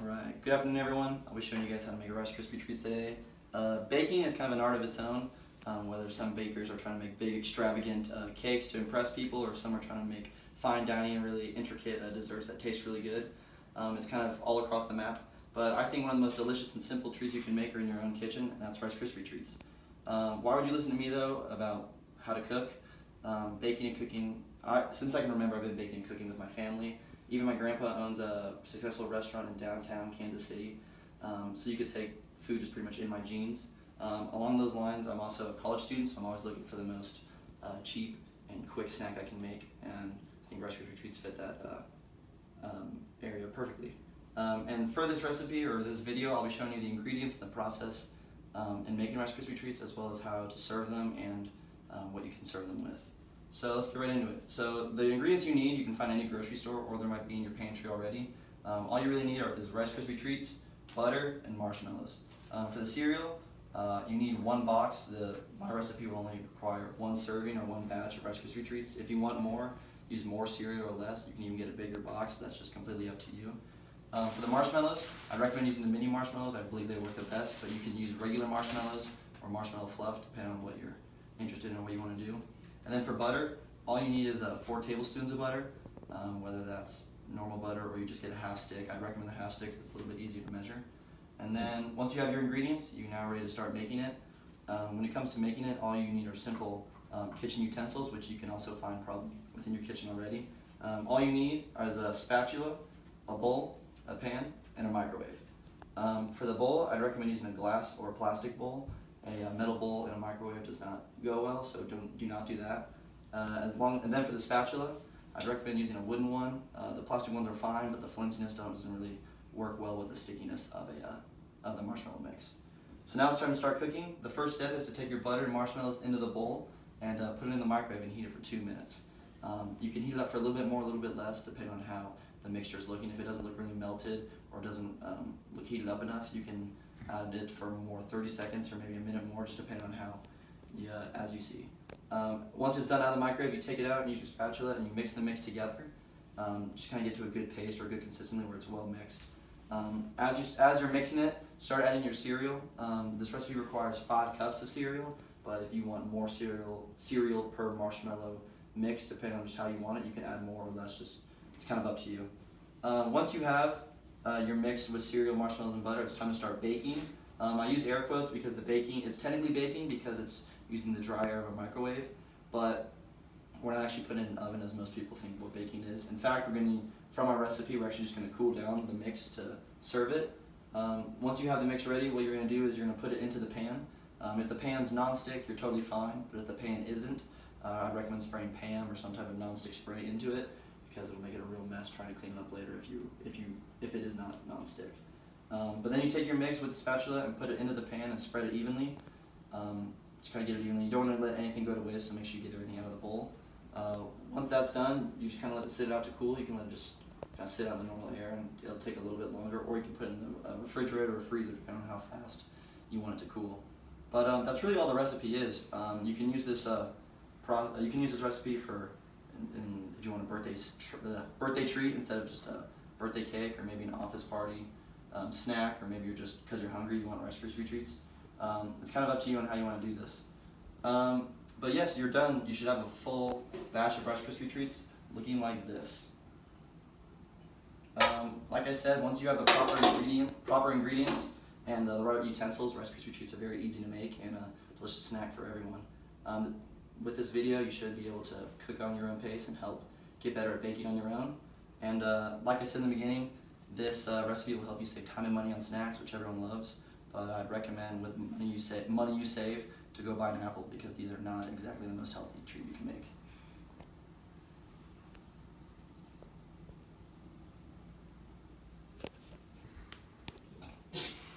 Alright, good afternoon everyone. I'll be showing you guys how to make a Rice Krispie treats today. Baking is kind of an art of its own, whether some bakers are trying to make big extravagant cakes to impress people, or some are trying to make fine dining and really intricate desserts that taste really good. It's kind of all across the map, but I think one of the most delicious and simple treats you can make are in your own kitchen, and that's Rice Krispie treats. Why would you listen to me though about how to cook? Baking and cooking, since I can remember, I've been baking and cooking with my family. Even my grandpa owns a successful restaurant in downtown Kansas City, so you could say food is pretty much in my genes. Along those lines, I'm also a college student, so I'm always looking for the most cheap and quick snack I can make, and I think Rice Krispie treats fit that area perfectly. And for this recipe, or this video, I'll be showing you the ingredients and the process in making Rice Krispie treats, as well as how to serve them and what you can serve them with. So let's get right into it. So the ingredients you need, you can find in any grocery store, or there might be in your pantry already. All you really need is Rice Krispie treats, butter, and marshmallows. For the cereal, you need one box. My recipe will only require one serving or one batch of Rice Krispie treats. If you want more, use more cereal or less. You can even get a bigger box, but that's just completely up to you. For the marshmallows, I'd recommend using the mini marshmallows. I believe they work the best, but you can use regular marshmallows or marshmallow fluff, depending on what you're interested in or what you want to do. And then for butter, all you need is 4 tablespoons of butter, whether that's normal butter or you just get a half stick. I'd recommend the half sticks, it's a little bit easier to measure. And then once you have your ingredients, you're now ready to start making it. When it comes to making it, all you need are simple kitchen utensils, which you can also find probably within your kitchen already. All you need is a spatula, a bowl, a pan, and a microwave. For the bowl, I'd recommend using a glass or a plastic bowl. A metal bowl in a microwave does not go well, so do not do that. And then for the spatula, I'd recommend using a wooden one. The plastic ones are fine, but the flimsiness doesn't really work well with the stickiness of the marshmallow mix. So now it's time to start cooking. The first step is to take your butter and marshmallows into the bowl and put it in the microwave and heat it for 2 minutes. You can heat it up for a little bit more, a little bit less, depending on how the mixture is looking. If it doesn't look really melted or doesn't look heated up enough, you can add it for more 30 seconds or maybe a minute more, just depending on how, as you see. Once it's done out of the microwave, you take it out and use your spatula and you mix the mix together. Just kind of get to a good paste or a good consistency where it's well mixed. As you're mixing it, start adding your cereal. This recipe requires 5 cups of cereal, but if you want more cereal per marshmallow mix, depending on just how you want it, you can add more or less. It's kind of up to you. Once you have your mix with cereal, marshmallows, and butter, it's time to start baking. I use air quotes because the baking is technically baking because it's using the dry air of a microwave, but we're not actually putting it in an oven as most people think what baking is. In fact, from our recipe, we're actually just going to cool down the mix to serve it. Once you have the mix ready, what you're going to do is you're going to put it into the pan. If the pan's non-stick, you're totally fine, but if the pan isn't, I'd recommend spraying Pam or some type of non-stick spray into it, because it'll make it a real mess trying to clean it up later if it is not non-stick. But then you take your mix with the spatula and put it into the pan and spread it evenly. Just kind of get it evenly. You don't want to let anything go to waste, so make sure you get everything out of the bowl. Once that's done, you just kind of let it sit out to cool. You can let it just kind of sit out in the normal air, and it'll take a little bit longer, or you can put it in the refrigerator or freezer, depending on how fast you want it to cool. But that's really all the recipe is. You can use this recipe for if you want a birthday treat instead of just a birthday cake, or maybe an office party snack, or maybe you're just because you're hungry you want Rice Krispie treats. It's kind of up to you on how you want to do this. But yes, you're done. You should have a full batch of Rice Krispie treats looking like this. Like I said, once you have the proper ingredients and the right utensils, Rice Krispie treats are very easy to make and a delicious snack for everyone. With this video, you should be able to cook on your own pace and help get better at baking on your own. And like I said in the beginning, this recipe will help you save time and money on snacks, which everyone loves. But I'd recommend with money you save to go buy an apple, because these are not exactly the most healthy treat you can make.